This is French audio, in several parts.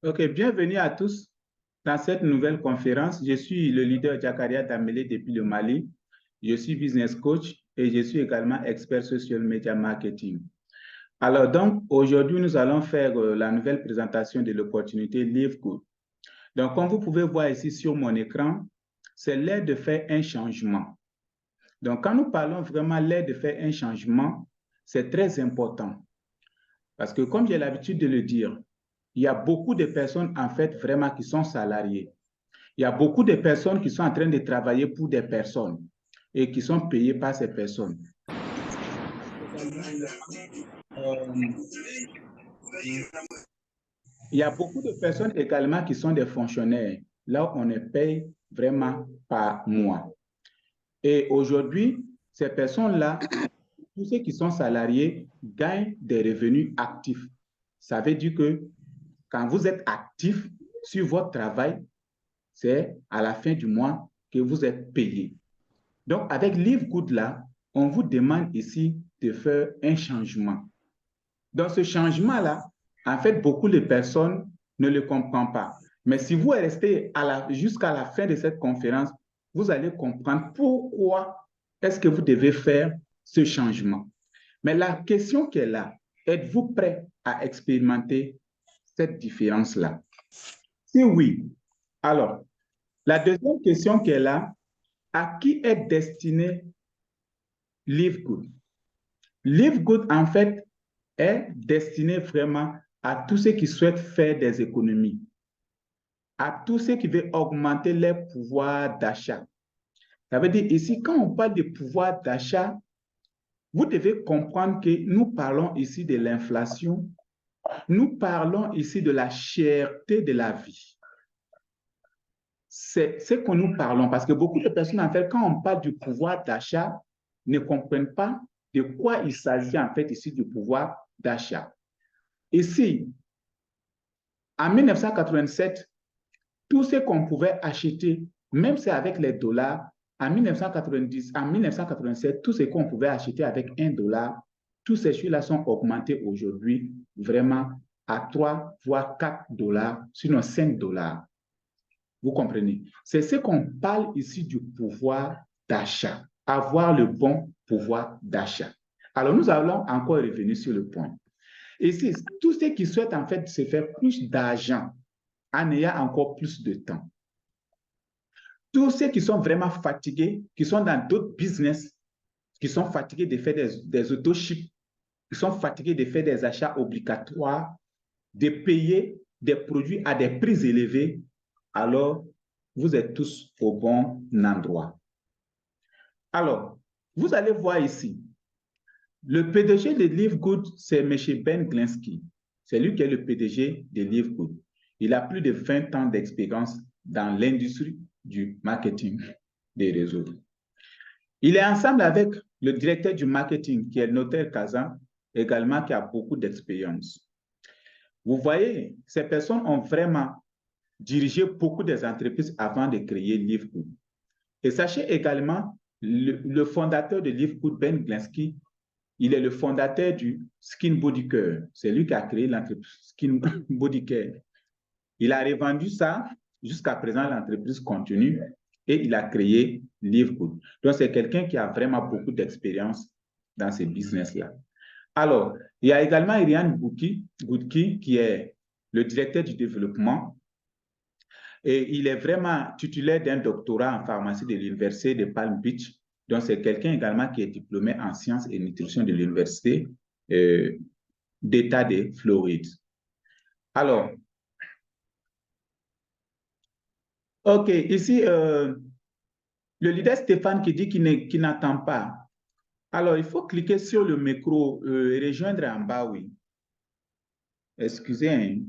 Ok, bienvenue à tous dans cette nouvelle conférence. Je suis le leader Jakaria Damele depuis le Mali. Je suis business coach et je suis également expert social media marketing. Alors donc, aujourd'hui, nous allons faire la nouvelle présentation de l'opportunité Live Good. Donc, comme vous pouvez voir ici sur mon écran, c'est l'heure de faire un changement. Donc, quand nous parlons vraiment l'heure de faire un changement, c'est très important. Parce que comme j'ai l'habitude de le dire, il y a beaucoup de personnes en fait vraiment qui sont salariées. Il y a beaucoup de personnes qui sont en train de travailler pour des personnes et qui sont payées par ces personnes. Il y a beaucoup de personnes également qui sont des fonctionnaires. Là, on ne paye vraiment par mois. Et aujourd'hui, ces personnes-là, tous ceux qui sont salariés gagnent des revenus actifs. Ça veut dire que quand vous êtes actif sur votre travail, c'est à la fin du mois que vous êtes payé. Donc, avec Live Good là, on vous demande ici de faire un changement. Dans ce changement-là, en fait, beaucoup de personnes ne le comprennent pas. Mais si vous restez jusqu'à la fin de cette conférence, vous allez comprendre pourquoi est-ce que vous devez faire ce changement. Mais la question qui est là, êtes-vous prêt à expérimenter cette différence-là? Si oui, alors, la deuxième question qui est là, à qui est destiné Live Good? Live Good, en fait, est destiné vraiment à tous ceux qui souhaitent faire des économies, à tous ceux qui veulent augmenter leur pouvoir d'achat. Ça veut dire ici, quand on parle de pouvoir d'achat, vous devez comprendre que nous parlons ici de l'inflation, nous parlons ici de la cherté de la vie. C'est ce que nous parlons parce que beaucoup de personnes, en fait, quand on parle du pouvoir d'achat, ne comprennent pas de quoi il s'agit en fait ici du pouvoir d'achat. Ici, en 1987, tout ce qu'on pouvait acheter, même si avec les dollars, en 1990, en 1987, tout ce qu'on pouvait acheter avec $1, tous ces choses-là sont augmentés aujourd'hui vraiment à 3 voire $4, sinon $5. Vous comprenez? C'est ce qu'on parle ici du pouvoir d'achat, avoir le bon pouvoir d'achat. Alors, nous allons encore revenir sur le point. Ici, tous ceux qui souhaitent en fait se faire plus d'argent en ayant encore plus de temps. Tous ceux qui sont vraiment fatigués, qui sont dans d'autres business, qui sont fatigués de faire des auto-ships, qui sont fatigués de faire des achats obligatoires, de payer des produits à des prix élevés, alors vous êtes tous au bon endroit. Alors, vous allez voir ici, le PDG de Live Good, c'est M. Ben Glinsky. C'est lui qui est le PDG de Live Good. Il a plus de 20 ans d'expérience dans l'industrie du marketing des réseaux. Il est ensemble avec le directeur du marketing, qui est Notaire Kazan, également qui a beaucoup d'expérience. Vous voyez, ces personnes ont vraiment dirigé beaucoup des entreprises avant de créer Live Good. Et sachez également, le fondateur de Live Good, Ben Glinsky, il est le fondateur du Skin Body Care. C'est lui qui a créé l'entreprise Skin Body Care. Il a revendu ça. Jusqu'à présent, l'entreprise continue et il a créé Live Good. Donc, c'est quelqu'un qui a vraiment beaucoup d'expérience dans ce business-là. Alors, il y a également Irian Goudki, qui est le directeur du développement. Et il est vraiment titulaire d'un doctorat en pharmacie de l'Université de Palm Beach. Donc, c'est quelqu'un également qui est diplômé en sciences et nutrition de l'Université d'État de Floride. Alors, OK, ici, le leader Stéphane qui dit qu'il n'attend pas. Alors, il faut cliquer sur le micro et rejoindre en bas, oui. Excusez, hein.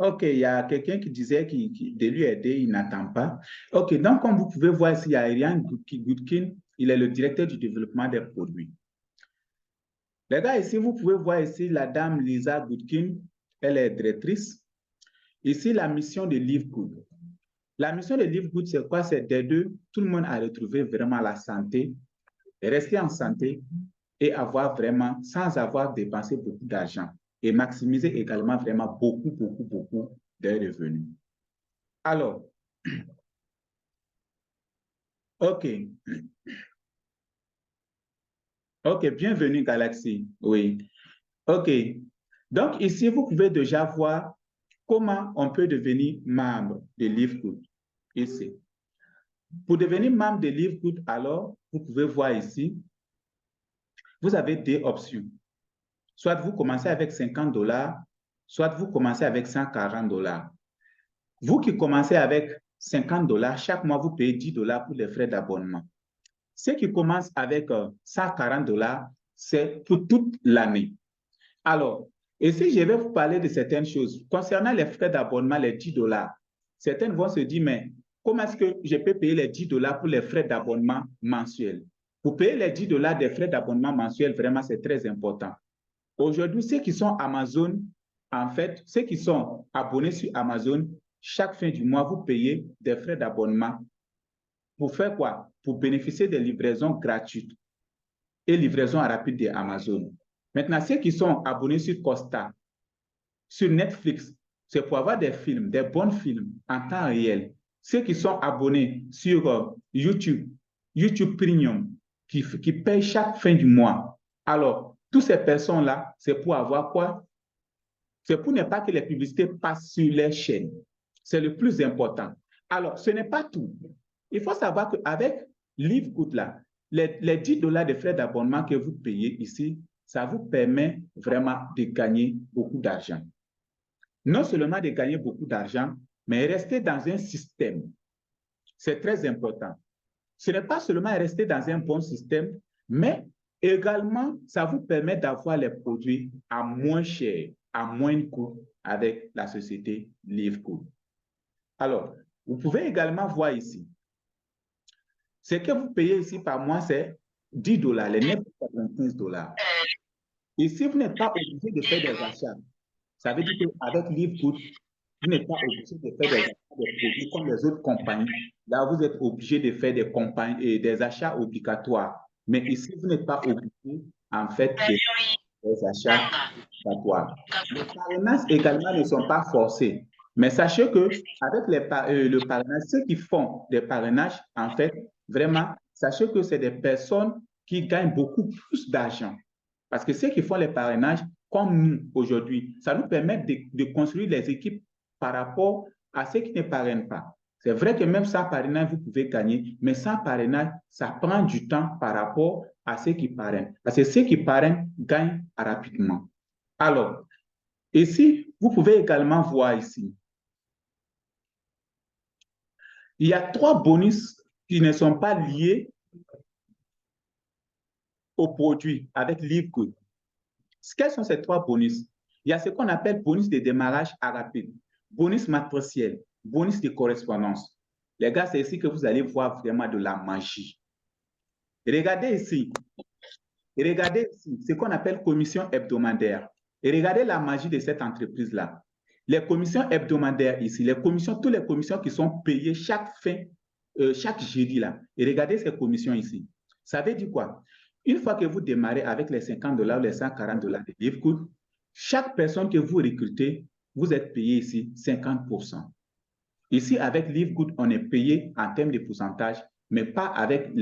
OK, il y a quelqu'un qui disait de lui aider, il n'attend pas. OK, donc comme vous pouvez voir ici, il y a Ariane Goodkin, il est le directeur du développement des produits. Les gars, ici, vous pouvez voir ici la dame Lisa Goodkin, elle est directrice. Ici, la mission de LiveGood. La mission de LiveGood, c'est quoi? C'est d'aider tout le monde à retrouver vraiment la santé, rester en santé et avoir vraiment, sans avoir dépensé beaucoup d'argent et maximiser également vraiment beaucoup de revenus. Alors, OK. OK, bienvenue Galaxy. Oui. OK. Donc ici, vous pouvez déjà voir comment on peut devenir membre de LiveGood. Ici. Pour devenir membre de LiveGood, alors, vous pouvez voir ici, vous avez deux options. Soit vous commencez avec 50 $, soit vous commencez avec 140 $. Vous qui commencez avec 50 $, chaque mois, vous payez 10 $ pour les frais d'abonnement. Ceux qui commencent avec 140 $, c'est pour toute l'année. Alors, et si je vais vous parler de certaines choses, concernant les frais d'abonnement, les 10 $, certaines vont se dire, mais comment est-ce que je peux payer les 10 $ pour les frais d'abonnement mensuels? Pour payer les 10 $ des frais d'abonnement mensuels, vraiment, c'est très important. Aujourd'hui, ceux qui sont Amazon, en fait, ceux qui sont abonnés sur Amazon, chaque fin du mois, vous payez des frais d'abonnement. Pour faire quoi? Pour bénéficier des livraisons gratuites et livraisons rapides d'Amazon. Maintenant, ceux qui sont abonnés sur Costa, sur Netflix, c'est pour avoir des films, des bons films en temps réel. Ceux qui sont abonnés sur YouTube, YouTube Premium, qui payent chaque fin du mois. Alors, toutes ces personnes-là, c'est pour avoir quoi? C'est pour ne pas que les publicités passent sur les chaînes. C'est le plus important. Alors, ce n'est pas tout. Il faut savoir qu'avec LiveGood, les 10 $ de frais d'abonnement que vous payez ici, ça vous permet vraiment de gagner beaucoup d'argent. Non seulement de gagner beaucoup d'argent, mais rester dans un système. C'est très important. Ce n'est pas seulement rester dans un bon système, mais également, ça vous permet d'avoir les produits à moins cher, à moins coût avec la société LiveGood. Alors, vous pouvez également voir ici, ce que vous payez ici par mois, c'est 10 $, les 9,95 $. Ici, vous n'êtes pas obligé de faire des achats. Ça veut dire qu'avec LiveGood, vous n'êtes pas obligé de faire des produits comme les autres compagnies. Là, vous êtes obligé de faire des achats obligatoires. Mais ici, vous n'êtes pas obligé, en fait, de faire des achats obligatoires. Les parrainages également ne sont pas forcés. Mais sachez que avec le parrainage, ceux qui font des parrainages, en fait, vraiment, sachez que c'est des personnes qui gagnent beaucoup plus d'argent. Parce que ceux qui font les parrainages, comme nous aujourd'hui, ça nous permet de construire les équipes par rapport à ceux qui ne parrainent pas. C'est vrai que même sans parrainage, vous pouvez gagner, mais sans parrainage, ça prend du temps par rapport à ceux qui parrainent. Parce que ceux qui parrainent gagnent rapidement. Alors, ici, vous pouvez également voir ici, il y a 3 bonus qui ne sont pas liés au produit avec LiveGood. Quels sont ces 3 bonus? Il y a ce qu'on appelle bonus de démarrage rapide, bonus matriciel, bonus de correspondance. Les gars, c'est ici que vous allez voir vraiment de la magie. Regardez ici ce qu'on appelle commission hebdomadaire. Et regardez la magie de cette entreprise-là. Les commissions hebdomadaires ici, toutes les commissions qui sont payées chaque jeudi là. Et regardez ces commissions ici. Ça veut dire quoi? Une fois que vous démarrez avec les 50 $ ou les 140 $ de LiveGood, chaque personne que vous recrutez, vous êtes payé ici 50%. Ici, avec LiveGood, on est payé en termes de pourcentage, mais pas avec,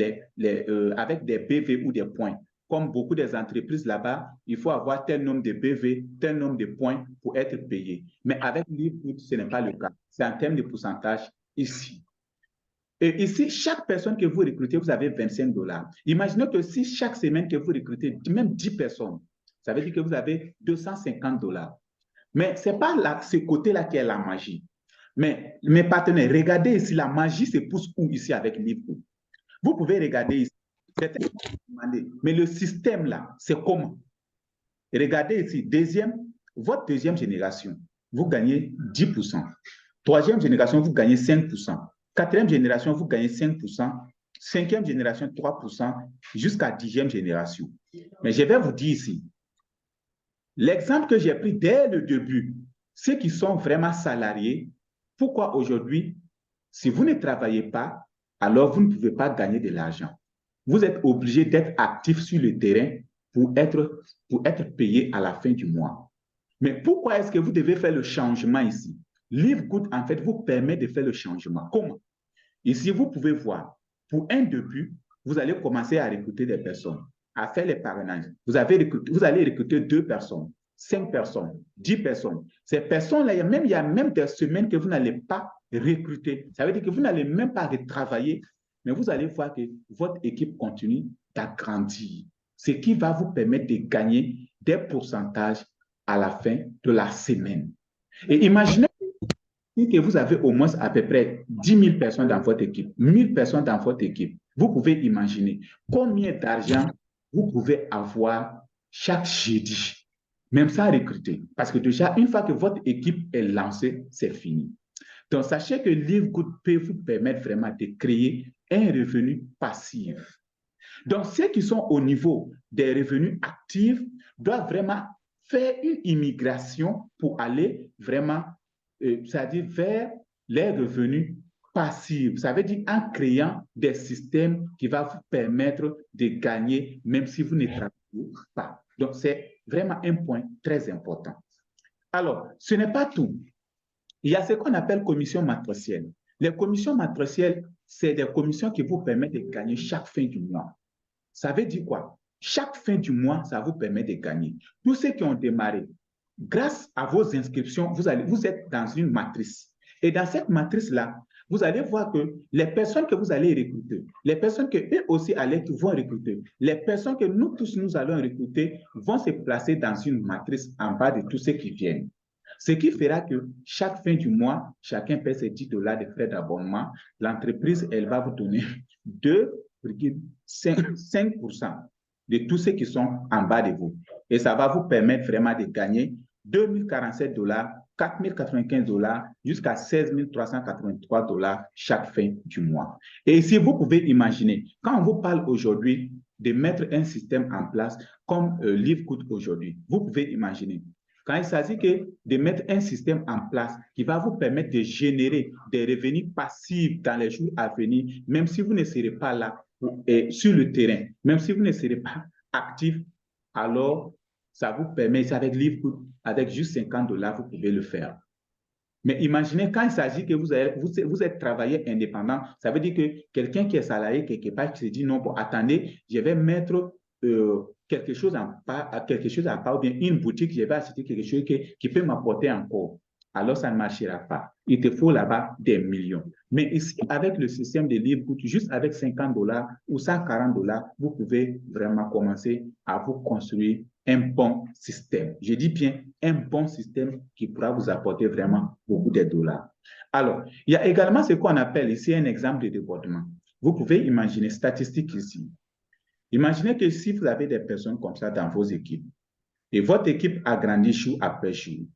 avec des BV ou des points. Comme beaucoup des entreprises là-bas, il faut avoir tel nombre de BV, tel nombre de points pour être payé. Mais avec LiveGood, ce n'est pas le cas. C'est en termes de pourcentage ici. Et ici, chaque personne que vous recrutez, vous avez 25 $. Imaginez que si chaque semaine que vous recrutez, même 10 personnes, ça veut dire que vous avez 250 $. Mais ce n'est pas là, ce côté-là qui est la magie. Mais mes partenaires, regardez ici, la magie se pousse où ici avec LiveGood? Vous pouvez regarder ici. Mais le système là, c'est comment? Regardez ici, votre deuxième génération. vous gagnez 10%. Troisième génération, vous gagnez 5%. Quatrième génération, vous gagnez 5%. Cinquième génération, 3%, jusqu'à 10e génération. Mais je vais vous dire ici, l'exemple que j'ai pris dès le début, ceux qui sont vraiment salariés, pourquoi aujourd'hui, si vous ne travaillez pas, alors vous ne pouvez pas gagner de l'argent. Vous êtes obligé d'être actif sur le terrain pour être payé à la fin du mois. Mais pourquoi est-ce que vous devez faire le changement ici? Livegood, en fait, vous permet de faire le changement. Comment? Ici, vous pouvez voir, pour un début, vous allez commencer à recruter des personnes, à faire les parrainages. Vous allez recruter 2 personnes, 5 personnes, 10 personnes. Ces personnes-là, il y a même des semaines que vous n'allez pas recruter. Ça veut dire que vous n'allez même pas retravailler, mais vous allez voir que votre équipe continue d'agrandir, ce qui va vous permettre de gagner des pourcentages à la fin de la semaine. Et imaginez que vous avez au moins à peu près 10 000 personnes dans votre équipe, 1000 personnes dans votre équipe, vous pouvez imaginer combien d'argent vous pouvez avoir chaque jeudi, même sans recruter. Parce que déjà, une fois que votre équipe est lancée, c'est fini. Donc, sachez que Livegood peut vous permettre vraiment de créer un revenu passif. Donc, ceux qui sont au niveau des revenus actifs doivent vraiment faire une immigration pour aller vraiment, c'est-à-dire vers les revenus passifs. Ça veut dire en créant des systèmes qui vont vous permettre de gagner même si vous ne travaillez pas. Donc, c'est vraiment un point très important. Alors, ce n'est pas tout. Il y a ce qu'on appelle commission matricielle. Les commissions matricielles, c'est des commissions qui vous permettent de gagner chaque fin du mois. Ça veut dire quoi? Chaque fin du mois, ça vous permet de gagner. Tous ceux qui ont démarré, grâce à vos inscriptions, vous êtes dans une matrice. Et dans cette matrice-là, vous allez voir que les personnes que vous allez recruter, les personnes que eux aussi vont recruter, les personnes que nous tous nous allons recruter vont se placer dans une matrice en bas de tous ceux qui viennent. Ce qui fera que chaque fin du mois, chacun paie ses 10 $ de frais d'abonnement. L'entreprise, elle va vous donner 2,5% de tous ceux qui sont en bas de vous. Et ça va vous permettre vraiment de gagner 2047 $, 4095 $ jusqu'à 16 383 $ chaque fin du mois. Et si vous pouvez imaginer, quand on vous parle aujourd'hui de mettre un système en place comme Livegood aujourd'hui, vous pouvez imaginer, quand il s'agit de mettre un système en place qui va vous permettre de générer des revenus passifs dans les jours à venir, même si vous ne serez pas là sur le terrain, même si vous ne serez pas actif, alors ça vous permet, avec Livegood, avec juste 50 $, vous pouvez le faire. Mais imaginez quand il s'agit que vous êtes travailleur indépendant, ça veut dire que quelqu'un qui est salarié quelque part qui se dit non, bon, attendez, je vais mettre quelque chose à part, ou bien une boutique, je vais acheter quelque chose qui peut m'apporter encore. Alors, ça ne marchera pas. Il te faut là-bas des millions. Mais ici, avec le système de Livegood, juste avec 50 $ ou 140 $, vous pouvez vraiment commencer à vous construire un bon système. Je dis bien un bon système qui pourra vous apporter vraiment beaucoup de dollars. Alors, il y a également ce qu'on appelle ici un exemple de débordement. Vous pouvez imaginer statistique ici. Imaginez que si vous avez des personnes comme ça dans vos équipes, et votre équipe agrandit jour après jour,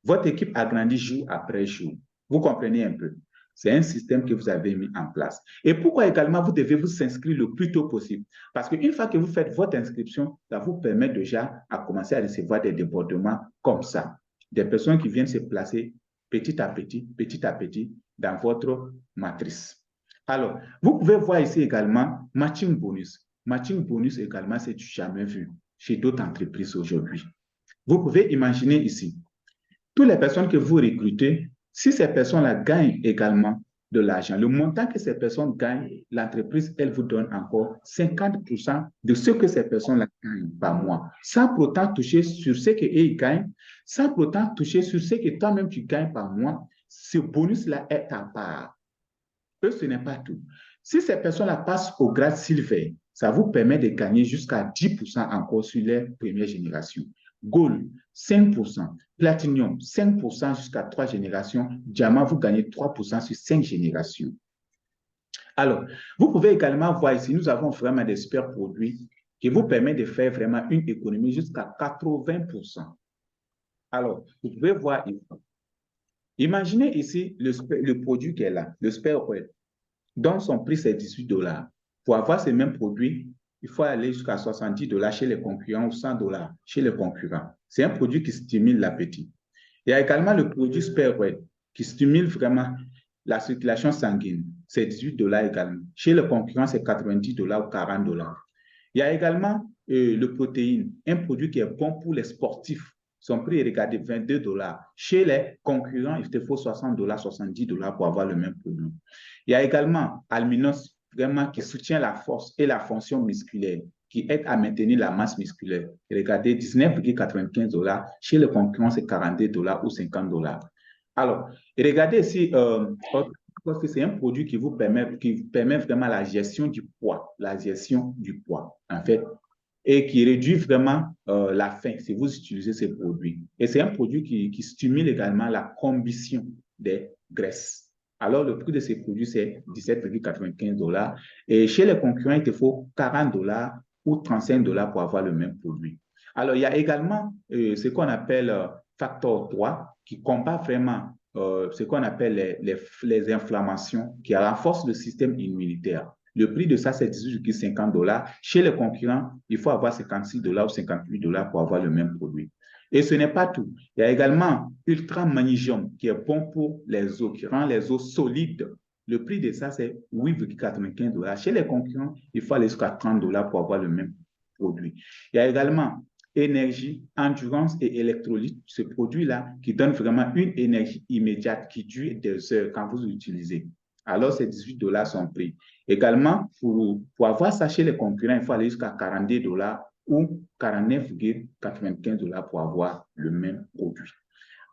votre équipe agrandit jour après jour, vous comprenez un peu? C'est un système que vous avez mis en place. Et pourquoi également vous devez vous inscrire le plus tôt possible? Parce qu'une fois que vous faites votre inscription, ça vous permet déjà à commencer à recevoir des débordements comme ça. Des personnes qui viennent se placer petit à petit dans votre matrice. Alors, vous pouvez voir ici également matching bonus. Matching bonus également, c'est du jamais vu chez d'autres entreprises aujourd'hui. Vous pouvez imaginer ici, toutes les personnes que vous recrutez, si ces personnes-là gagnent également de l'argent, le montant que ces personnes gagnent, l'entreprise, elle vous donne encore 50% de ce que ces personnes-là gagnent par mois, sans pourtant toucher sur ce qu'ils gagnent, sans pourtant toucher sur ce que toi-même tu gagnes par mois. Ce bonus-là est à part. Eux, ce n'est pas tout. Si ces personnes-là passent au grade Silver, ça vous permet de gagner jusqu'à 10% encore sur les premières générations. Gold, 5%. Platinum, 5% jusqu'à 3 générations. Diamant, vous gagnez 3% sur 5 générations. Alors, vous pouvez également voir ici, nous avons vraiment des super produits qui vous permettent de faire vraiment une économie jusqu'à 80%. Alors, vous pouvez voir ici, Imaginez ici le produit qui est là, le spare oil, dont son prix c'est 18 $. Pour avoir ces mêmes produits, il faut aller jusqu'à 70 $ chez les concurrents ou 100 $ chez les concurrents. C'est un produit qui stimule l'appétit. Il y a également le produit spare oil qui stimule vraiment la circulation sanguine. C'est 18 $ également. Chez les concurrents, c'est 90 $ ou 40 $. Il y a également le protéine, un produit qui est bon pour les sportifs. Son prix est regardé 22 $. Chez les concurrents, il te faut 60 $, 70 $ pour avoir le même produit. Il y a également Alminos, vraiment qui soutient la force et la fonction musculaire, qui aide à maintenir la masse musculaire. Regardez, 19,95 $. Chez les concurrents, c'est 42 $ ou 50 $. Alors, regardez ici, parce que c'est un produit qui vous permet vraiment la gestion du poids, en fait, et qui réduit vraiment la faim si vous utilisez ces produits. Et c'est un produit qui stimule également la combustion des graisses. Alors, le prix de ces produits, c'est 17,95 $. Et chez les concurrents, il te faut 40 $ ou 35 $ pour avoir le même produit. Alors, il y a également ce qu'on appelle facteur 3 qui combat vraiment ce qu'on appelle les inflammations, qui renforcent le système immunitaire. Le prix de ça, c'est 18,50 $. Chez les concurrents, il faut avoir 56 $ ou 58 $ pour avoir le même produit. Et ce n'est pas tout. Il y a également Ultra Magnesium qui est bon pour les os, qui rend les os solides. Le prix de ça, c'est 8,95 $. Chez les concurrents, il faut aller jusqu'à 30 $ pour avoir le même produit. Il y a également énergie, endurance et électrolyte, ce produit-là qui donne vraiment une énergie immédiate qui dure des heures quand vous l'utilisez. Alors, c'est 18 $ son prix. Également, pour avoir ça chez les concurrents, il faut aller jusqu'à 42 $ ou 49,95 $ pour avoir le même produit.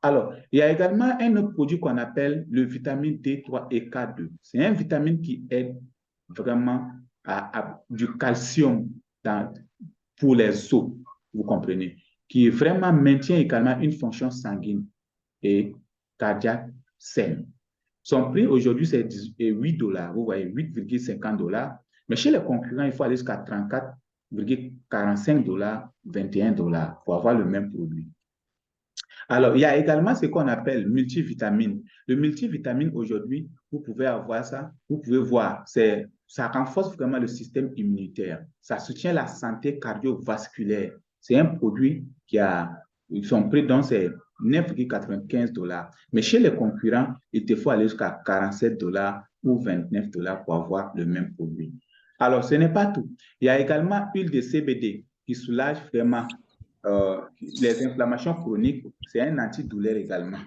Alors, il y a également un autre produit qu'on appelle le vitamine D3 et K2. C'est une vitamine qui aide vraiment à du calcium pour les os, vous comprenez, qui vraiment maintient également une fonction sanguine et cardiaque saine. Son prix aujourd'hui, c'est 8 $. Vous voyez, 8,50 $. Mais chez les concurrents, il faut aller jusqu'à 34,45 $, 21 $ pour avoir le même produit. Alors, il y a également ce qu'on appelle multivitamine. Le multivitamine, aujourd'hui, vous pouvez avoir ça, vous pouvez voir, ça renforce vraiment le système immunitaire. Ça soutient la santé cardiovasculaire. C'est un produit qui a son prix, donc c'est 9,95 $. Mais chez les concurrents, il te faut aller jusqu'à 47 $ ou 29 $ pour avoir le même produit. Alors, ce n'est pas tout. Il y a également l'huile de CBD qui soulage vraiment les inflammations chroniques. C'est un antidouleur également.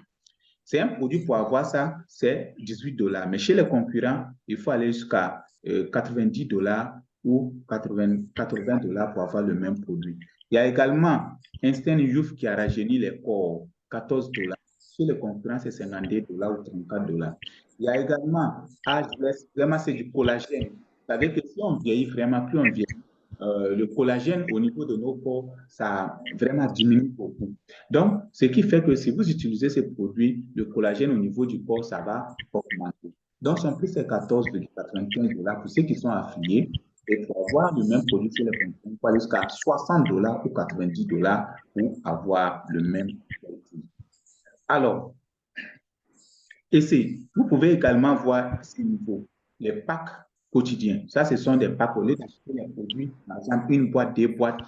C'est un produit pour avoir ça, c'est 18 $. Mais chez les concurrents, il faut aller jusqu'à 90 $ ou 80 $ pour avoir le même produit. Il y a également Instant Youth qui a rajeuni les corps, 14 $. Chez les concurrents, c'est 52 $ ou 34 $. Il y a également Ageless, vraiment c'est du collagène. Vous savez que si on vieillit vraiment, plus on vieillit, le collagène au niveau de nos corps, ça vraiment diminue beaucoup. Donc, ce qui fait que si vous utilisez ces produits, le collagène au niveau du corps, ça va augmenter. Donc, son prix, c'est 14,95 $ pour ceux qui sont affiliés. Et pour avoir le même produit sur les concurrents, il faut aller jusqu'à 60 $ ou 90 $ pour avoir le même produit. Alors, ici, vous pouvez également voir ces niveaux, les packs quotidiens. Ça, ce sont des packs. Au lieu d'acheter les produits, par exemple, une boîte, deux boîtes,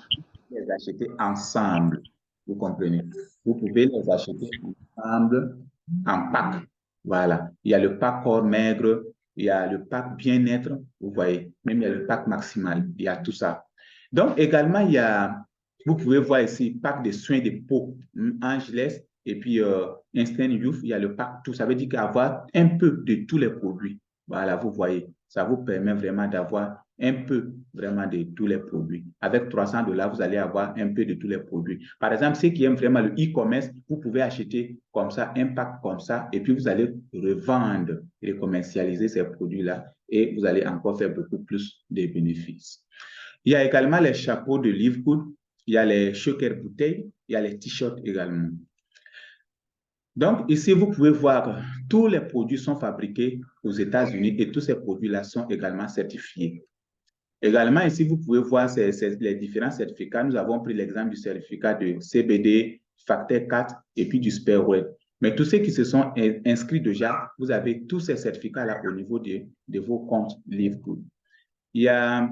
les acheter ensemble. Vous comprenez? Vous pouvez les acheter ensemble en pack. Voilà. Il y a le pack corps maigre, il y a le pack bien-être, vous voyez. Même il y a le pack maximal. Il y a tout ça. Donc, également, vous pouvez voir ici, pack de soins de peau, Angeles, et puis Instant Youth, il y a le pack tout. Ça veut dire qu'avoir un peu de tous les produits. Voilà, vous voyez. Ça vous permet vraiment d'avoir un peu vraiment de tous les produits. Avec 300 $, vous allez avoir un peu de tous les produits. Par exemple, ceux qui aiment vraiment le e-commerce, vous pouvez acheter comme ça, un pack comme ça, et puis vous allez revendre et commercialiser ces produits-là, et vous allez encore faire beaucoup plus de bénéfices. Il y a également les chapeaux de Livegood, il y a les shakers bouteilles, il y a les t-shirts également. Donc, ici, vous pouvez voir, tous les produits sont fabriqués aux États-Unis et tous ces produits-là sont également certifiés. Également, ici, vous pouvez voir les différents certificats. Nous avons pris l'exemple du certificat de CBD, Facteur 4 et puis du Spare Oil. Mais tous ceux qui se sont inscrits déjà, vous avez tous ces certificats-là au niveau de vos comptes Livegood. Il y a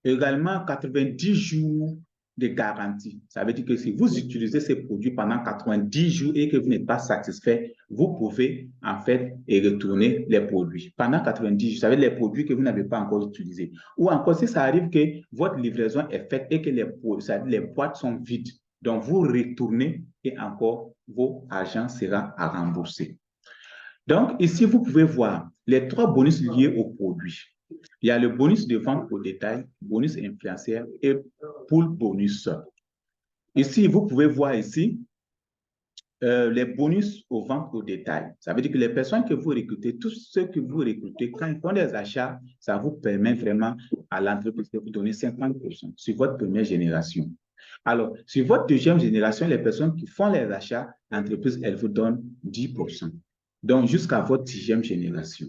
également 90 jours de garantie. Ça veut dire que si vous utilisez ces produits pendant 90 jours et que vous n'êtes pas satisfait, vous pouvez en fait retourner les produits. Pendant 90 jours, ça veut dire les produits que vous n'avez pas encore utilisés. Ou encore, si ça arrive que votre livraison est faite et que les boîtes sont vides, donc vous retournez et encore, vos argent sera à rembourser. Donc, ici, vous pouvez voir les 3 bonus liés au produit. Il y a le bonus de vente au détail, bonus influenceur et pool bonus. Ici, vous pouvez voir ici les bonus aux ventes au détail. Ça veut dire que les personnes que vous recrutez, tous ceux que vous recrutez, quand ils font des achats, ça vous permet vraiment à l'entreprise de vous donner 50% sur votre première génération. Alors, sur votre deuxième génération, les personnes qui font les achats, l'entreprise, elle vous donne 10%. Donc, jusqu'à votre 6e génération.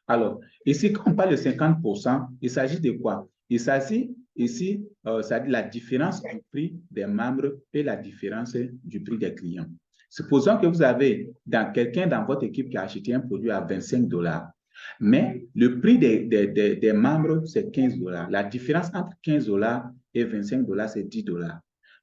Alors, ici, quand on parle de 50%, il s'agit de quoi? Il s'agit ici, ça dit la différence du prix des membres et la différence du prix des clients. Supposons que vous avez quelqu'un dans votre équipe qui a acheté un produit à 25 $, mais le prix des membres, c'est 15 $. La différence entre 15 $ et 25 $, c'est 10 $.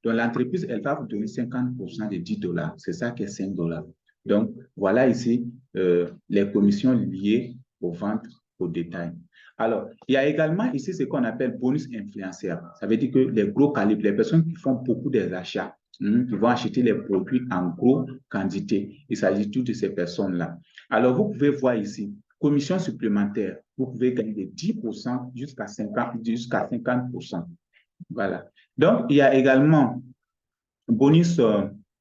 Donc, l'entreprise, elle va vous donner 50% de 10 $. C'est ça qui est 5 $. Donc, voilà ici les commissions liées aux ventes au détail. Alors, il y a également ici ce qu'on appelle bonus influenceur. Ça veut dire que les gros calibres, les personnes qui font beaucoup des achats, qui vont acheter les produits en gros quantité. Il s'agit tout de ces personnes-là. Alors, vous pouvez voir ici, commission supplémentaire, vous pouvez gagner de 10% jusqu'à 50%. Voilà. Donc, il y a également bonus,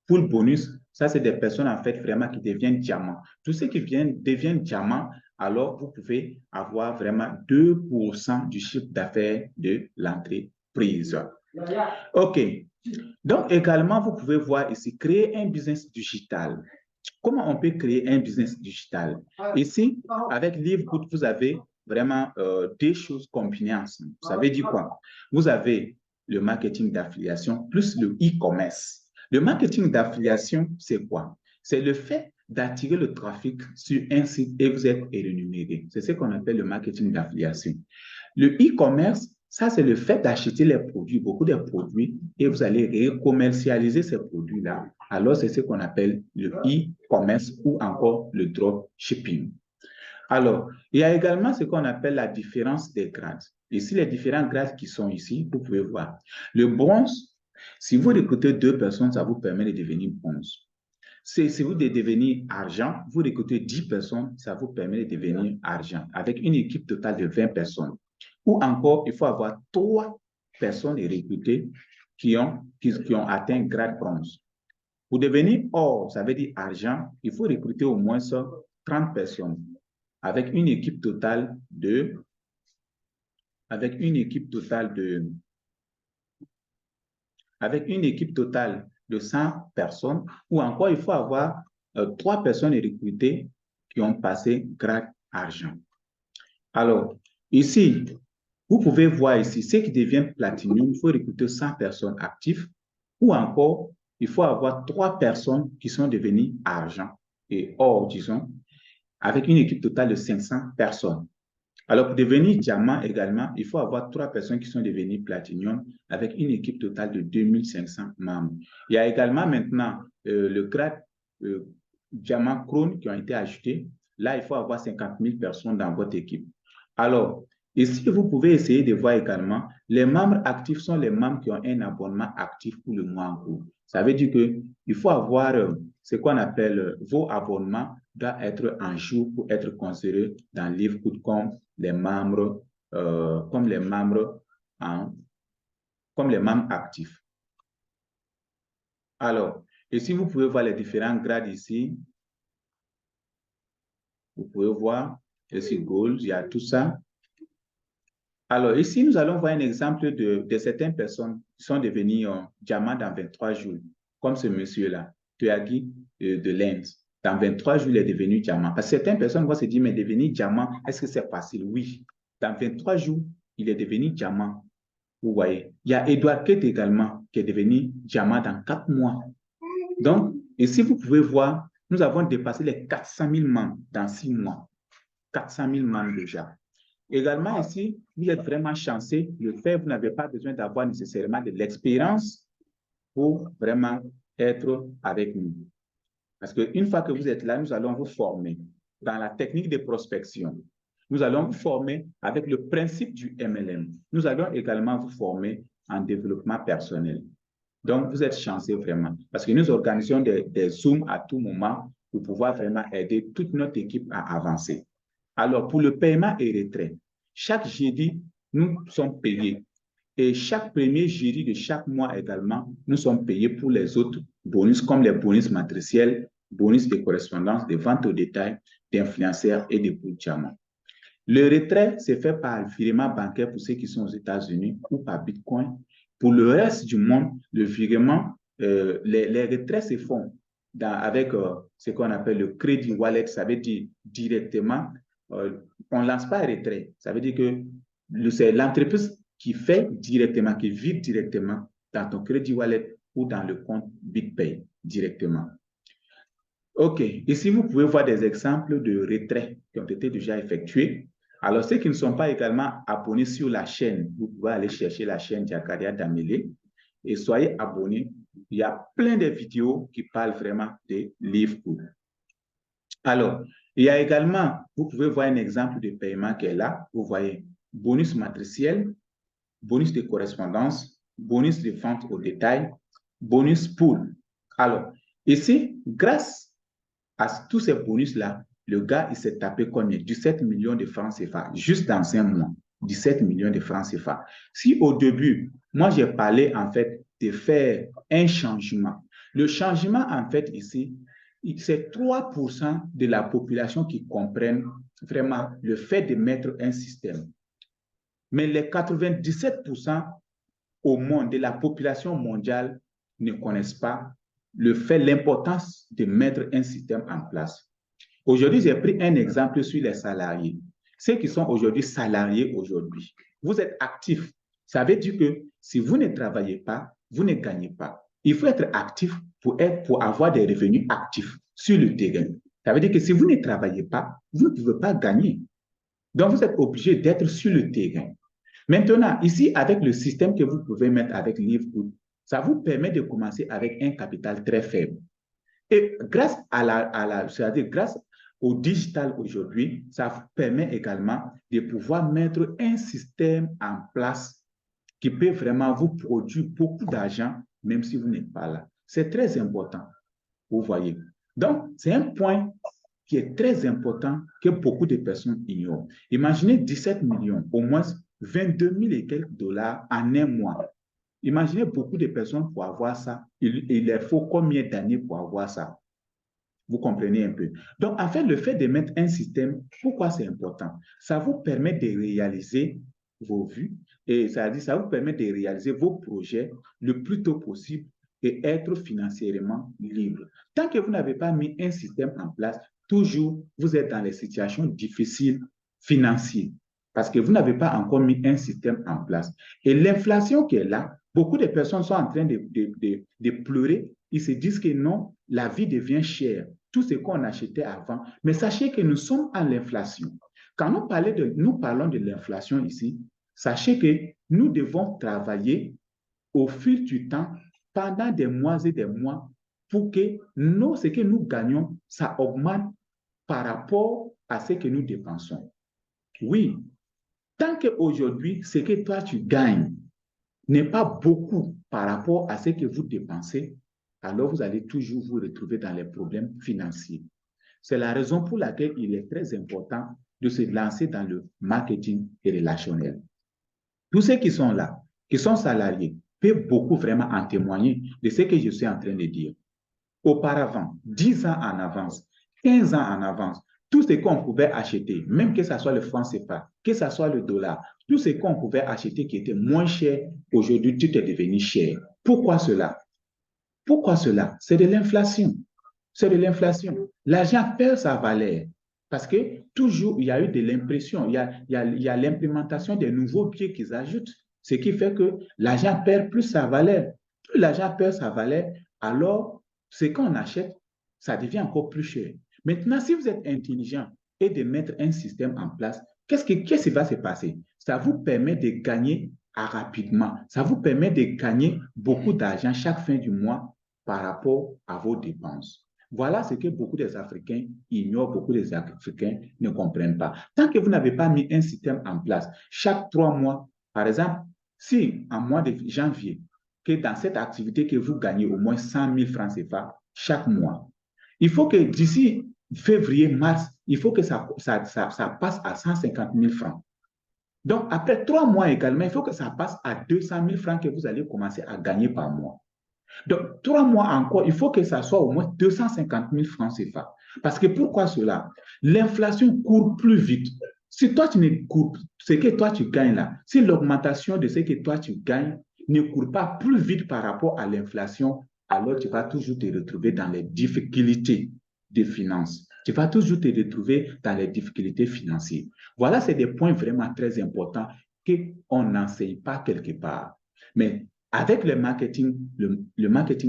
pool bonus. Ça, c'est des personnes, en fait, vraiment qui deviennent diamants. Tous ceux qui deviennent diamants, alors vous pouvez avoir vraiment 2% du chiffre d'affaires de l'entreprise. OK. Donc, également, vous pouvez voir ici, créer un business digital. Comment on peut créer un business digital? Ici, avec Livegood, vous avez vraiment des choses combinées ensemble. Ça veut dire quoi? Vous avez le marketing d'affiliation plus le e-commerce. Le marketing d'affiliation, c'est quoi? C'est le fait d'attirer le trafic sur un site et vous êtes rémunéré. C'est ce qu'on appelle le marketing d'affiliation. Le e-commerce, ça, c'est le fait d'acheter les produits, beaucoup de produits, et vous allez commercialiser ces produits-là. Alors, c'est ce qu'on appelle le e-commerce ou encore le dropshipping. Alors, il y a également ce qu'on appelle la différence des grades. Ici, les différents grades qui sont ici, vous pouvez voir. Le bronze, si vous recrutez 2 personnes, ça vous permet de devenir bronze. Si vous devez devenir argent, vous recrutez 10 personnes, ça vous permet de devenir argent, avec une équipe totale de 20 personnes. Ou encore, il faut avoir 3 personnes recrutées qui ont atteint grade bronze. Pour devenir or, ça veut dire argent, il faut recruter au moins 30 personnes avec une équipe totale de 100 personnes, ou encore il faut avoir 3 personnes recrutées qui ont passé grade argent. Alors, ici, vous pouvez voir ici, ceux qui deviennent platinum, il faut recruter 100 personnes actives, ou encore, il faut avoir 3 personnes qui sont devenues argent et or, disons, avec une équipe totale de 500 personnes. Alors, pour devenir diamant également, il faut avoir 3 personnes qui sont devenues platinum avec une équipe totale de 2500 membres. Il y a également maintenant le grade diamant Crown qui ont été ajoutés. Là, il faut avoir 50 000 personnes dans votre équipe. Alors, ici, vous pouvez essayer de voir également, les membres actifs sont les membres qui ont un abonnement actif pour le mois en cours. Ça veut dire qu'il faut avoir ce qu'on appelle vos abonnements doivent être en jour pour être considérés dans Livegood comme les membres, actifs. Alors, ici, vous pouvez voir les différents grades ici. Vous pouvez voir ici Gold, il y a tout ça. Alors, ici, nous allons voir un exemple de certaines personnes qui sont devenues diamants dans 23 jours, comme ce monsieur-là, Tuyagi de l'Inde. Dans 23 jours, il est devenu diamant. Parce que certaines personnes vont se dire, mais devenir diamant, est-ce que c'est facile? Oui. Dans 23 jours, il est devenu diamant. Vous voyez. Il y a Edouard Kett également, qui est devenu diamant dans 4 mois. Donc, Et si vous pouvez voir, nous avons dépassé les 400 000 membres dans 6 mois. 400 000 membres déjà. Également ici, vous êtes vraiment chanceux. Le fait, vous n'avez pas besoin d'avoir nécessairement de l'expérience pour vraiment être avec nous. Parce qu'une fois que vous êtes là, nous allons vous former dans la technique de prospection. Nous allons vous former avec le principe du MLM. Nous allons également vous former en développement personnel. Donc, vous êtes chanceux vraiment. Parce que nous organisons des Zooms à tout moment pour pouvoir vraiment aider toute notre équipe à avancer. Alors, pour le paiement et retrait, chaque jeudi, nous sommes payés. Et chaque premier jeudi de chaque mois également, nous sommes payés pour les autres bonus, comme les bonus matriciels, bonus de correspondance, de vente au détail, d'influenceurs et de bouts de diamant. Le retrait, c'est fait par virement bancaire pour ceux qui sont aux États-Unis ou par Bitcoin. Pour le reste du monde, le virement, les retraits se font avec ce qu'on appelle le crédit wallet. Ça veut dire directement, on ne lance pas un retrait. Ça veut dire que c'est l'entreprise qui fait directement, qui vire directement dans ton crédit wallet ou dans le compte BitPay directement. OK. Ici, vous pouvez voir des exemples de retraits qui ont été déjà effectués. Alors, ceux qui ne sont pas également abonnés sur la chaîne, vous pouvez aller chercher la chaîne Jakaria Damele et soyez abonnés. Il y a plein de vidéos qui parlent vraiment des livres. Alors, il y a également, vous pouvez voir un exemple de paiement qui est là. Vous voyez, bonus matriciel, bonus de correspondance, bonus de vente au détail, bonus pool. Alors, ici, grâce à tous ces bonus-là, le gars, il s'est tapé combien? 17 millions de francs CFA, juste dans 5 mois. 17 millions de francs CFA. Si au début, moi, j'ai parlé, en fait, de faire un changement. Le changement, en fait, ici, c'est 3% de la population qui comprennent vraiment le fait de mettre un système. Mais les 97% au monde, de la population mondiale, ne connaissent pas le fait, l'importance de mettre un système en place. Aujourd'hui, j'ai pris un exemple sur les salariés. Ceux qui sont aujourd'hui salariés aujourd'hui, vous êtes actifs. Ça veut dire que si vous ne travaillez pas, vous ne gagnez pas. Il faut être actif pour avoir des revenus actifs sur le terrain. Ça veut dire que si vous ne travaillez pas, vous ne pouvez pas gagner. Donc, vous êtes obligé d'être sur le terrain. Maintenant, ici, avec le système que vous pouvez mettre avec Livegood, ça vous permet de commencer avec un capital très faible. Et grâce c'est-à-dire grâce au digital aujourd'hui, ça vous permet également de pouvoir mettre un système en place qui peut vraiment vous produire beaucoup d'argent, même si vous n'êtes pas là. C'est très important, vous voyez. Donc, c'est un point qui est très important que beaucoup de personnes ignorent. Imaginez 17 millions, au moins 22 000 et quelques dollars en un mois. Imaginez beaucoup de personnes pour avoir ça. Il leur faut combien d'années pour avoir ça? Vous comprenez un peu. Donc, en fait, le fait de mettre un système, pourquoi c'est important? Ça vous permet de réaliser vos vues et ça vous permet de réaliser vos projets le plus tôt possible et être financièrement libre. Tant que vous n'avez pas mis un système en place, toujours vous êtes dans les situations difficiles financières parce que vous n'avez pas encore mis un système en place. Et l'inflation qui est là, beaucoup de personnes sont en train de pleurer. Ils se disent que non, la vie devient chère. Tout ce qu'on achetait avant. Mais sachez que nous sommes à l'inflation. Quand nous parlons de l'inflation ici, sachez que nous devons travailler au fil du temps pendant des mois et des mois pour que ce que nous gagnons, ça augmente par rapport à ce que nous dépensons. Oui, tant qu'aujourd'hui, ce que toi tu gagnes n'est pas beaucoup par rapport à ce que vous dépensez, alors vous allez toujours vous retrouver dans les problèmes financiers. C'est la raison pour laquelle il est très important de se lancer dans le marketing et relationnel. Tous ceux qui sont là, qui sont salariés, peuvent beaucoup vraiment en témoigner de ce que je suis en train de dire. Auparavant, 10 ans en avance, 15 ans en avance, tout ce qu'on pouvait acheter, même que ce soit le franc CFA, que ce soit le dollar, tout ce qu'on pouvait acheter qui était moins cher, aujourd'hui, tout est devenu cher. Pourquoi cela? Pourquoi cela? C'est de l'inflation. C'est de l'inflation. L'argent perd sa valeur parce que toujours, il y a eu de l'impression, il y a l'implémentation des nouveaux biais qu'ils ajoutent, ce qui fait que l'argent perd plus sa valeur. Plus l'argent perd sa valeur, alors ce qu'on achète, ça devient encore plus cher. Maintenant, si vous êtes intelligent et de mettre un système en place, qu'est-ce qui va se passer? Ça vous permet de gagner rapidement. Ça vous permet de gagner beaucoup d'argent chaque fin du mois par rapport à vos dépenses. Voilà ce que beaucoup des Africains ignorent, beaucoup des Africains ne comprennent pas. Tant que vous n'avez pas mis un système en place, chaque 3 mois, par exemple, si en mois de janvier, que dans cette activité que vous gagnez au moins 100 000 francs CFA chaque mois, il faut que d'ici février, mars, il faut que ça passe à 150 000 francs. Donc, après 3 mois également, il faut que ça passe à 200 000 francs que vous allez commencer à gagner par mois. Donc, 3 mois encore, il faut que ça soit au moins 250 000 francs CFA. Parce que pourquoi cela? L'inflation court plus vite. Si toi, tu ne cours, ce que toi, tu gagnes là, si l'augmentation de ce que toi, tu gagnes ne court pas plus vite par rapport à l'inflation, alors tu vas toujours te retrouver dans les difficultés de finances. Tu vas toujours te retrouver dans les difficultés financières. Voilà, c'est des points vraiment très importants qu'on n'enseigne pas quelque part. Mais avec le marketing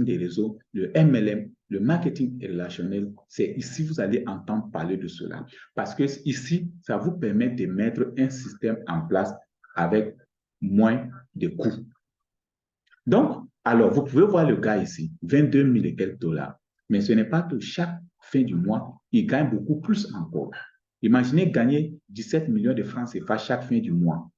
des réseaux, le MLM, le marketing relationnel, c'est ici que vous allez entendre parler de cela. Parce que ici, ça vous permet de mettre un système en place avec moins de coûts. Donc, alors, vous pouvez voir le gars ici, 22 000 et quelques dollars. Mais ce n'est pas que chaque fin du mois, il gagne beaucoup plus encore. Imaginez gagner 17 millions de francs CFA chaque fin du mois.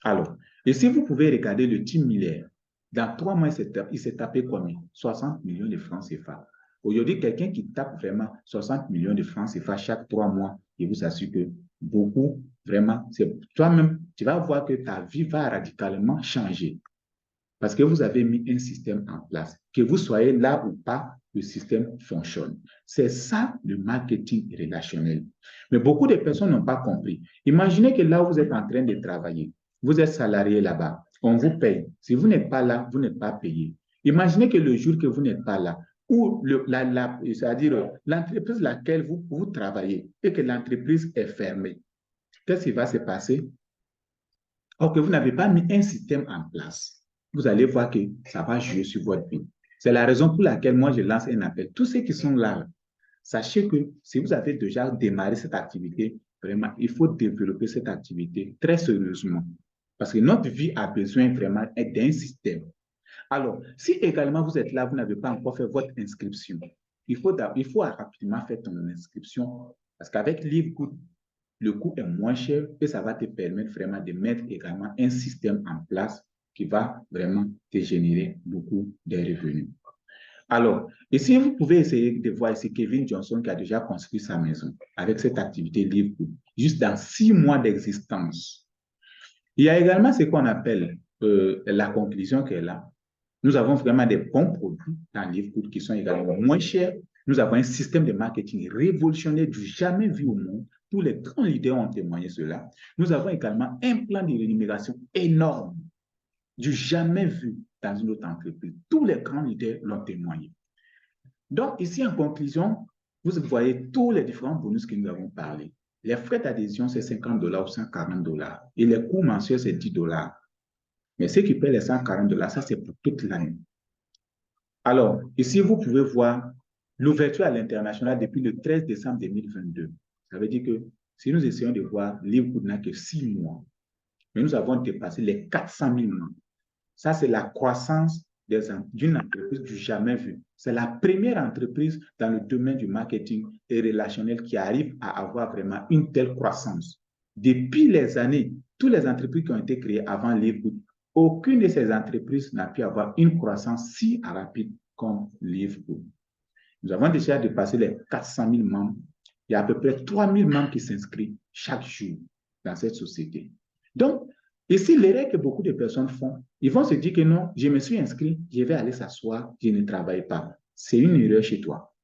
Alors, et si vous pouvez regarder le Team Miller, dans 3 mois, il s'est tapé combien? 60 millions de francs CFA. Aujourd'hui, quelqu'un qui tape vraiment 60 millions de francs CFA chaque 3 mois, je vous assure que beaucoup, vraiment, c'est toi-même, tu vas voir que ta vie va radicalement changer. Parce que vous avez mis un système en place. Que vous soyez là ou pas, le système fonctionne. C'est ça le marketing relationnel. Mais beaucoup de personnes n'ont pas compris. Imaginez que là où vous êtes en train de travailler, vous êtes salarié là-bas, on vous paye. Si vous n'êtes pas là, vous n'êtes pas payé. Imaginez que le jour que vous n'êtes pas là, ou c'est-à-dire l'entreprise laquelle vous travaillez et que l'entreprise est fermée, qu'est-ce qui va se passer? Or que vous n'avez pas mis un système en place, vous allez voir que ça va jouer sur votre vie. C'est la raison pour laquelle moi, je lance un appel. Tous ceux qui sont là, sachez que si vous avez déjà démarré cette activité, vraiment, il faut développer cette activité très sérieusement. Parce que notre vie a besoin vraiment d'un système. Alors, si également vous êtes là, vous n'avez pas encore fait votre inscription, il faut rapidement faire ton inscription. Parce qu'avec LiveGood, le coût est moins cher et ça va te permettre vraiment de mettre également un système en place qui va vraiment te générer beaucoup de revenus. Alors, ici, vous pouvez essayer de voir ici Kevin Johnson qui a déjà construit sa maison avec cette activité LiveGood, juste dans 6 mois d'existence. Il y a également ce qu'on appelle la conclusion qui est là. Nous avons vraiment des bons produits dans LiveGood qui sont également moins chers. Nous avons un système de marketing révolutionnaire du jamais vu au monde. Tous les grands leaders ont témoigné cela. Nous avons également un plan de rémunération énorme, du jamais vu dans une autre entreprise. Tous les grands leaders l'ont témoigné. Donc, ici, en conclusion, vous voyez tous les différents bonus que nous avons parlé. Les frais d'adhésion, c'est 50 $ ou 140 $ et les coûts mensuels, c'est 10 $. Mais ceux qui paient les 140 $, ça, c'est pour toute l'année. Alors, ici, vous pouvez voir l'ouverture à l'international depuis le 13 décembre 2022. Ça veut dire que si nous essayons de voir, LiveGood n'a que 6 mois, mais nous avons dépassé les 400 000 membres. Ça, c'est la croissance d'une entreprise du jamais vu. C'est la première entreprise dans le domaine du marketing et relationnel qui arrive à avoir vraiment une telle croissance. Depuis les années, toutes les entreprises qui ont été créées avant LiveGood, aucune de ces entreprises n'a pu avoir une croissance si rapide comme LiveGood. Nous avons déjà dépassé les 400 000 membres. Il y a à peu près 3 000 membres qui s'inscrivent chaque jour dans cette société. Donc, ici, l'erreur que beaucoup de personnes font, ils vont se dire que non, je me suis inscrit, je vais aller s'asseoir, je ne travaille pas. C'est une erreur chez toi.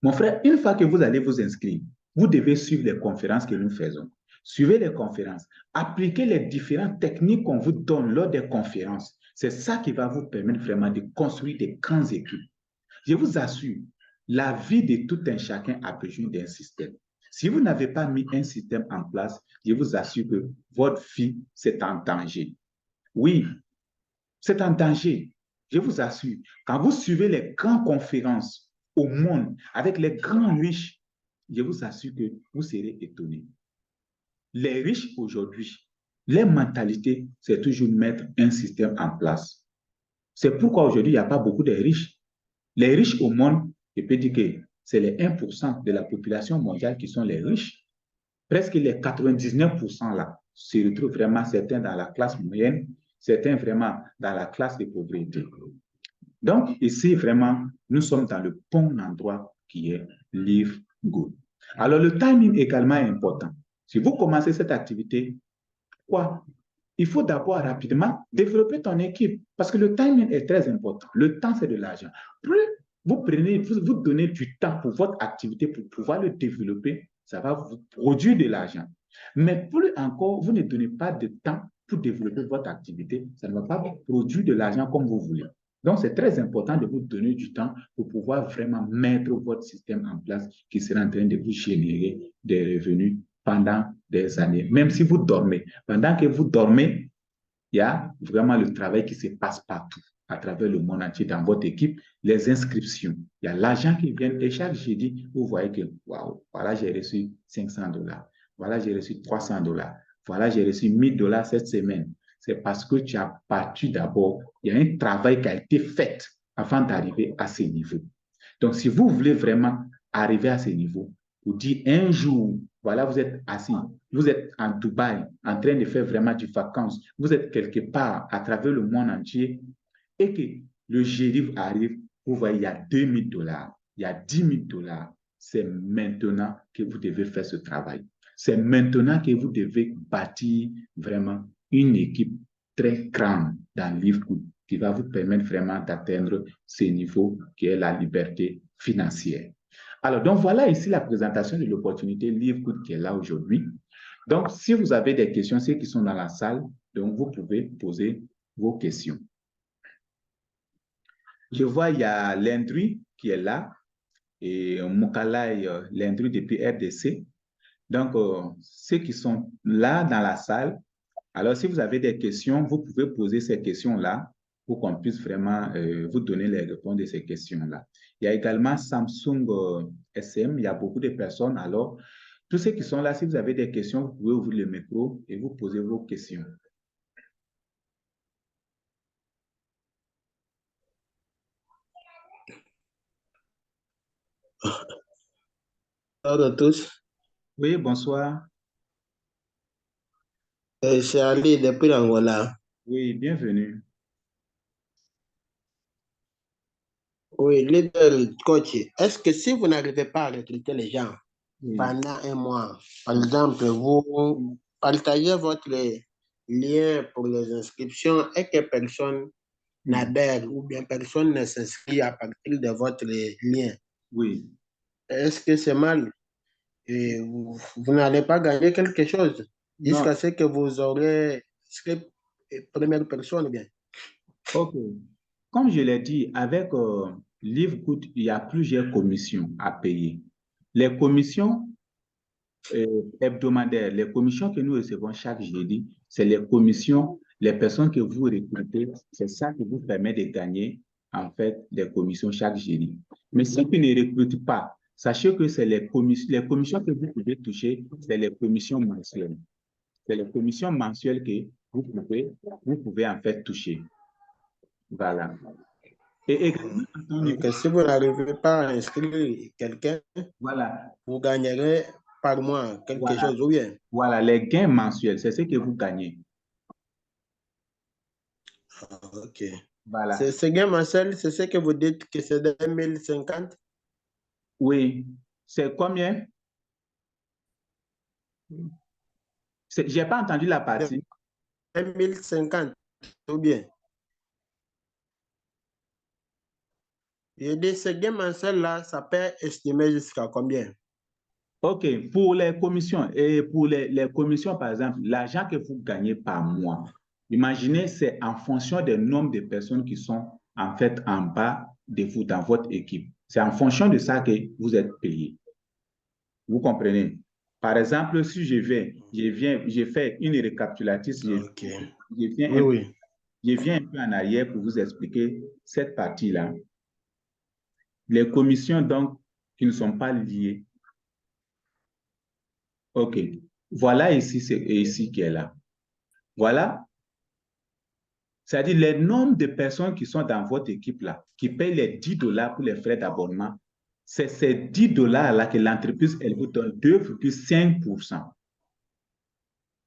Mon frère, une fois que vous allez vous inscrire, vous devez suivre les conférences que nous faisons. Suivez les conférences. Appliquez les différentes techniques qu'on vous donne lors des conférences. C'est ça qui va vous permettre vraiment de construire des grandes équipes. Je vous assure, la vie de tout un chacun a besoin d'un système. Si vous n'avez pas mis un système en place, je vous assure que votre vie, c'est en danger. Oui, c'est en danger. je vous assure, quand vous suivez les grandes conférences au monde avec les grands riches, je vous assure que vous serez étonnés. Les riches aujourd'hui, les mentalités, c'est toujours mettre un système en place. C'est pourquoi aujourd'hui, il n'y a pas beaucoup de riches. Les riches au monde, je peux dire que c'est les 1% de la population mondiale qui sont les riches. Presque les 99% là se retrouvent vraiment certains dans la classe moyenne, certains vraiment dans la classe de pauvreté. Donc, ici, vraiment, nous sommes dans le bon endroit qui est Live Good. Alors, le timing également est important. Si vous commencez cette activité, quoi? Il faut d'abord rapidement développer ton équipe parce que le timing est très important. Le temps, c'est de l'argent. Plus vous prenez, vous donnez du temps pour votre activité pour pouvoir le développer, ça va vous produire de l'argent. Mais plus encore, vous ne donnez pas de temps pour développer votre activité, ça ne va pas vous produire de l'argent comme vous voulez. Donc, c'est très important de vous donner du temps pour pouvoir vraiment mettre votre système en place qui sera en train de vous générer des revenus pendant des années. Même si vous dormez, pendant que vous dormez, il y a vraiment le travail qui se passe partout, à travers le monde entier, dans votre équipe, les inscriptions. Il y a l'argent qui vient et chaque jeudi, vous voyez que, waouh, voilà, j'ai reçu $500. Voilà, j'ai reçu $300. Voilà, j'ai reçu $1000 cette semaine. C'est parce que tu as parti d'abord. Il y a un travail qui a été fait avant d'arriver à ce niveau. Donc, si vous voulez vraiment arriver à ce niveau, vous dites un jour, voilà, vous êtes assis, vous êtes en Dubaï, en train de faire vraiment du vacances, vous êtes quelque part à travers le monde entier et que le jeudi arrive, vous voyez, il y a $2000, il y a $10 000. C'est maintenant que vous devez faire ce travail. C'est maintenant que vous devez bâtir vraiment une équipe très grande dans Livegood qui va vous permettre vraiment d'atteindre ce niveau qui est la liberté financière. Alors, donc voilà ici la présentation de l'opportunité Livegood qui est là aujourd'hui. Donc, si vous avez des questions, ceux qui sont dans la salle, donc vous pouvez poser vos questions. Je vois, il y a Lendry qui est là et Moukalai Lendry depuis RDC. Donc, ceux qui sont là dans la salle, alors si vous avez des questions, vous pouvez poser ces questions-là pour qu'on puisse vraiment vous donner les réponses de ces questions-là. Il y a également Samsung SM, il y a beaucoup de personnes. Alors, tous ceux qui sont là, si vous avez des questions, vous pouvez ouvrir le micro et vous poser vos questions. Bonjour à tous. Oui, bonsoir. C'est Ali depuis l'Angola. Oui, bienvenue. Oui, leader coach, est-ce que si vous n'arrivez pas à recruter les gens Oui. pendant un mois, par exemple, vous partagez votre lien pour les inscriptions et que personne n'adhère ou bien personne ne s'inscrit à partir de votre lien, Oui. est-ce que c'est mal? Et vous n'allez pas gagner quelque chose Non. jusqu'à ce que vous aurez inscrit première personne bien. OK. Comme je l'ai dit, avec Livegood, il y a plusieurs commissions à payer. Les commissions hebdomadaires, les commissions que nous recevons chaque jeudi, c'est les commissions, les personnes que vous recrutez, c'est ça qui vous permet de gagner, en fait, les commissions chaque jeudi. Mais si tu ne recrutes pas, sachez que c'est les commissions que vous pouvez toucher, c'est les commissions mensuelles. C'est les commissions mensuelles que vous pouvez en fait toucher. Voilà. Et également, à ton niveau, Donc, si vous n'arrivez pas à inscrire quelqu'un, voilà, vous gagnerez par mois quelque voilà, chose ou bien. voilà, les gains mensuels, c'est ce que vous gagnez. Ok. Voilà. Ce gain mensuel, c'est ce que vous dites que c'est 2050? Oui. C'est combien? Je n'ai pas entendu la partie. 2050 ou bien. Je dis, ce gain mensuel-là, ça peut estimer jusqu'à combien? OK. Pour les commissions, et pour les commissions, par exemple, l'argent que vous gagnez par mois, imaginez, c'est en fonction du nombre de personnes qui sont en fait en bas de vous dans votre équipe. C'est en fonction de ça que vous êtes payé. Vous comprenez? Par exemple, si je fais une récapitulatrice, Ok. je viens Oui, oui. je viens un peu en arrière pour vous expliquer cette partie-là. Les commissions, donc, qui ne sont pas liées. OK. Voilà ici, c'est ici qui est là. Voilà. C'est-à-dire les nombres de personnes qui sont dans votre équipe-là, qui payent les 10 $ pour les frais d'abonnement, c'est ces 10 $ que l'entreprise, elle vous donne 2,5%.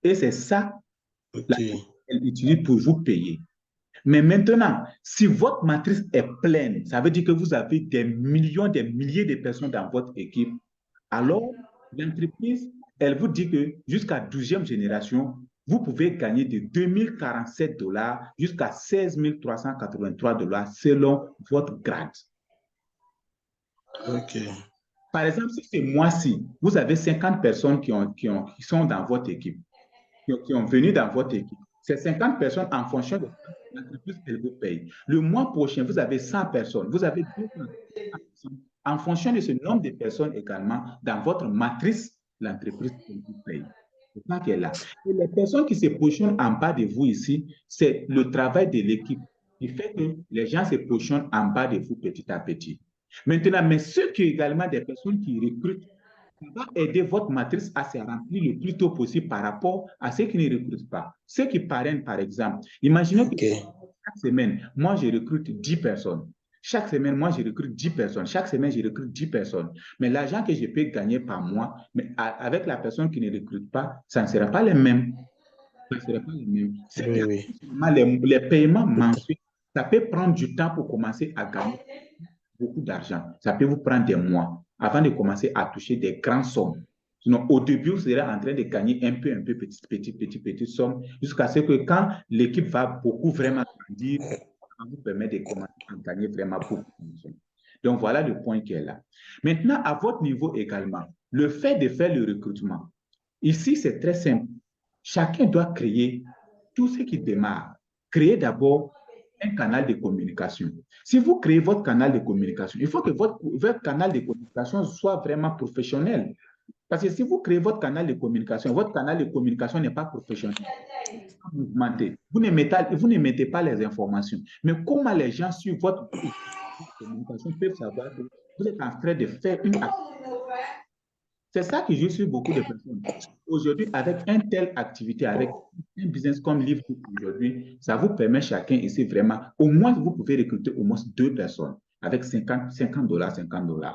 Et c'est ça qu'elle utilise pour vous payer. Mais maintenant, si votre matrice est pleine, ça veut dire que vous avez des millions, des milliers de personnes dans votre équipe, alors l'entreprise, elle vous dit que jusqu'à 12e génération, vous pouvez gagner de 2047 $ jusqu'à 16 383 $ selon votre grade. OK. Par exemple, si c'est moi-ci, vous avez 50 personnes qui sont dans votre équipe, qui ont venu dans votre équipe. Ces 50 personnes, en fonction de l'entreprise, elle vous paye. Le mois prochain, vous avez 100 personnes, vous avez 200 personnes. En fonction de ce nombre de personnes également, dans votre matrice, l'entreprise vous paye. C'est ça qui est là. Et les personnes qui se positionnent en bas de vous ici, c'est le travail de l'équipe qui fait que les gens se positionnent en bas de vous petit à petit. Maintenant, mais ceux qui également des personnes qui recrutent, ça va aider votre matrice à se remplir le plus tôt possible par rapport à ceux qui ne recrutent pas. Ceux qui parrainent, par exemple. Imaginez que chaque semaine, moi, je recrute 10 personnes. Chaque semaine, moi, je recrute 10 personnes. Chaque semaine, je recrute 10 personnes. Mais l'argent que je peux gagner par mois, mais avec la personne qui ne recrute pas, ça ne sera pas les mêmes. Ça ne sera pas les mêmes. Les paiements mensuels, ça peut prendre du temps pour commencer à gagner beaucoup d'argent. Ça peut vous prendre des mois avant de commencer à toucher des grandes sommes. Sinon, au début, vous serez en train de gagner un peu, petite somme, jusqu'à ce que quand l'équipe va beaucoup vraiment grandir, ça va vous permettre de commencer à gagner vraiment beaucoup de sommes. Donc, voilà le point qui est là. Maintenant, à votre niveau également, le fait de faire le recrutement, ici, c'est très simple. Chacun doit créer tout ce qui démarre. Créer d'abord un canal de communication. Si vous créez votre canal de communication, il faut que votre canal de communication soit vraiment professionnel. Parce que si vous créez votre canal de communication n'est pas professionnel, vous ne mettez pas les informations. Mais comment les gens suivent votre communication peuvent savoir que vous êtes en train de faire une activité. C'est ça qui joue sur beaucoup de personnes. Aujourd'hui, avec une telle activité, avec un business comme Livre aujourd'hui, ça vous permet chacun ici vraiment, au moins vous pouvez recruter au moins 2 personnes avec 50 $.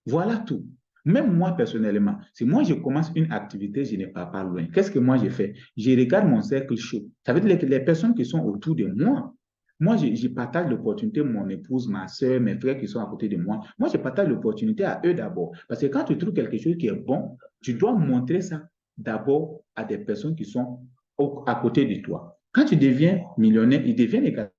Voilà tout. Même moi, personnellement, si moi je commence une activité, je n'ai pas loin. Qu'est-ce que moi je fais? Je regarde mon cercle chaud. Ça veut dire que les personnes qui sont autour de moi, moi, je partage l'opportunité, mon épouse, ma soeur, mes frères qui sont à côté de moi. Moi, je partage l'opportunité à eux d'abord. Parce que quand tu trouves quelque chose qui est bon, tu dois montrer ça d'abord à des personnes qui sont à côté de toi. Quand tu deviens millionnaire, ils deviennent également